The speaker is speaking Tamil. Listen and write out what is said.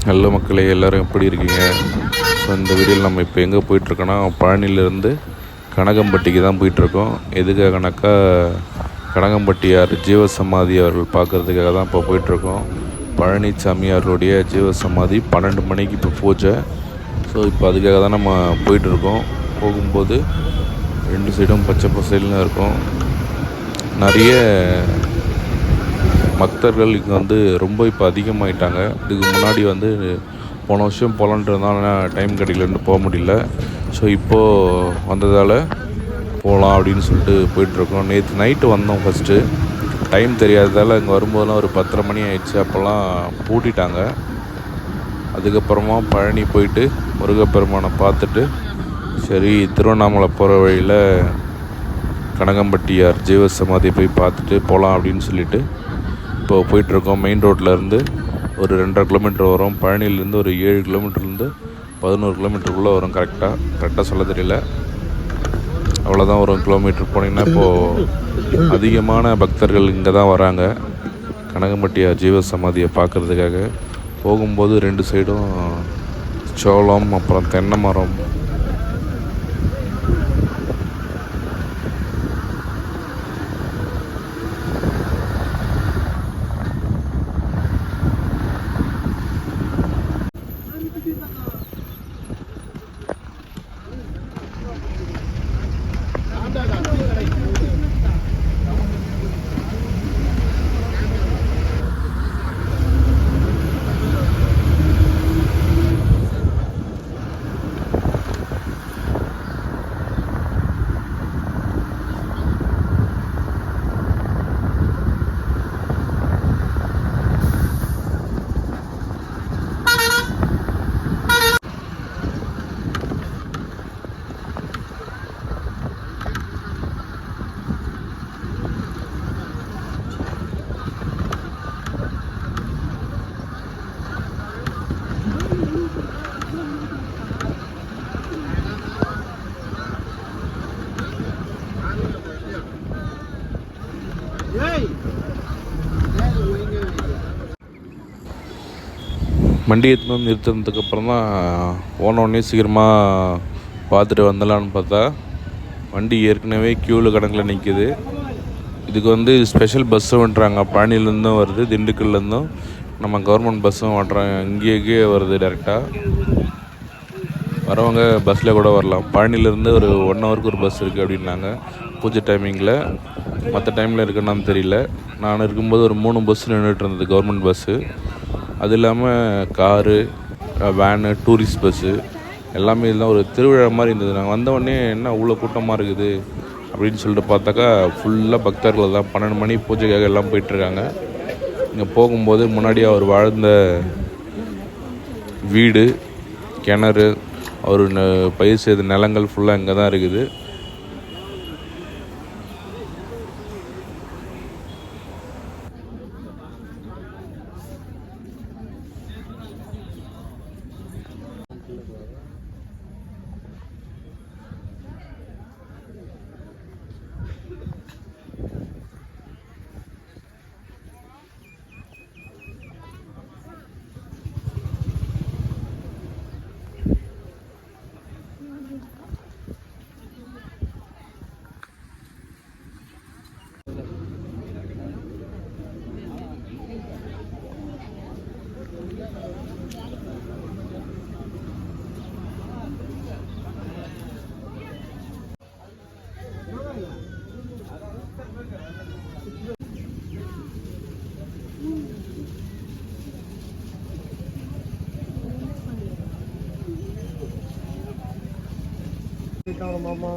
நல்ல மக்களே, எல்லோரும் எப்படி இருக்கீங்க? ஸோ இந்த வீடியோவில் நம்ம இப்போ எங்கே போயிட்டுருக்கோன்னா, பழனியிலேருந்து கனகம்பட்டிக்கு தான் போயிட்டுருக்கோம். எதுக்காகனாக்கா கனகம்பட்டியார் ஜீவசமாதி அவர்கள் பார்க்குறதுக்காக தான் இப்போ போயிட்டுருக்கோம். பழனிசாமி அவர்களுடைய ஜீவசமாதி 12 மணிக்கு இப்போ பூஜை. ஸோ இப்போ அதுக்காக தான் நம்ம போயிட்டுருக்கோம். போகும்போது 2 சைடும் பச்சை பசேல்னு இருக்கும். நிறைய பக்தர்கள் இங்கே வந்து ரொம்ப இப்போ அதிகமாகிட்டாங்க. இதுக்கு முன்னாடி வந்து போன வருஷம் போகலான்றதுனால டைம் கிடைக்கலன்னு போக முடியல. ஸோ இப்போது வந்ததால் போகலாம் அப்படின்னு சொல்லிட்டு போயிட்டுருக்கோம். நேற்று நைட்டு வந்தோம். ஃபஸ்ட்டு டைம் தெரியாததால் இங்கே வரும்போதெல்லாம் ஒரு 10:30 மணி ஆயிடுச்சு. அப்போல்லாம் பூட்டிட்டாங்க. அதுக்கப்புறமா பழனி போயிட்டு முருகப்பெருமானை பார்த்துட்டு, சரி திருவண்ணாமலை போகிற வழியில் கனகம்பட்டியார் ஜீவசமாதியை போய் பார்த்துட்டு போகலாம் அப்படின்னு சொல்லிட்டு இப்போ போயிட்டுருக்கோம். மெயின் ரோட்லேருந்து ஒரு 2.5 கிலோமீட்டர் வரும். பழனியிலேருந்து ஒரு 7 கிலோமீட்டர்லேருந்து 11 கிலோமீட்டருக்குள்ளே வரும். கரெக்டாக சொல்ல தெரியல, அவ்வளோதான் வரும். கிலோமீட்டர் போனீங்கன்னா இப்போது அதிகமான பக்தர்கள் இங்கே தான் வராங்க கனகம்பட்டியார் ஜீவசமாதியை பார்க்குறதுக்காக. போகும்போது 2 சைடும் சோளம், அப்புறம் தென்னை மரம். வண்டி எடுத்துன்னு வந்து நிறுத்தினதுக்கப்புறம் தான் போனோடனே சீக்கிரமாக பார்த்துட்டு வந்துடலான்னு பார்த்தா வண்டி ஏற்கனவே க்யூவில் கணக்கில் நிற்கிது. இதுக்கு வந்து ஸ்பெஷல் பஸ்ஸும் விட்டுறாங்க. பழனிலேருந்தும் வருது, திண்டுக்கல்லேருந்தும் நம்ம கவர்மெண்ட் பஸ்ஸும் ஓட்டுறாங்க. இங்கேயே வருது டேரெக்டாக. வரவங்க பஸ்ஸில் கூட வரலாம். பழனிலேருந்து ஒரு 1 ஹவருக்கு ஒரு பஸ் இருக்குது அப்படின்னாங்க பூஜை டைமிங்கில். மற்ற டைமில் இருக்குன்னு தெரியல. நான் இருக்கும்போது ஒரு 3 பஸ் நின்றுட்டு இருந்தது, கவர்மெண்ட் பஸ்ஸு. அது இல்லாமல் காரு, வேனு, டூரிஸ்ட் பஸ்ஸு எல்லாமே இதெல்லாம் ஒரு திருவிழா மாதிரி இருந்தது. நாங்கள் வந்தவொடனே என்ன அவ்வளோ கூட்டமாக இருக்குது அப்படின்னு சொல்லிட்டு பார்த்தாக்கா ஃபுல்லாக பக்தர்கள் தான். 12 மணி பூஜைக்காக எல்லாம் போயிட்டுருக்காங்க. இங்கே போகும்போது முன்னாடி அவர் வாழ்ந்த வீடு, கிணறு, அவர் பயிர் செய்த நிலங்கள் ஃபுல்லாக இங்கே தான் இருக்குது. மாமா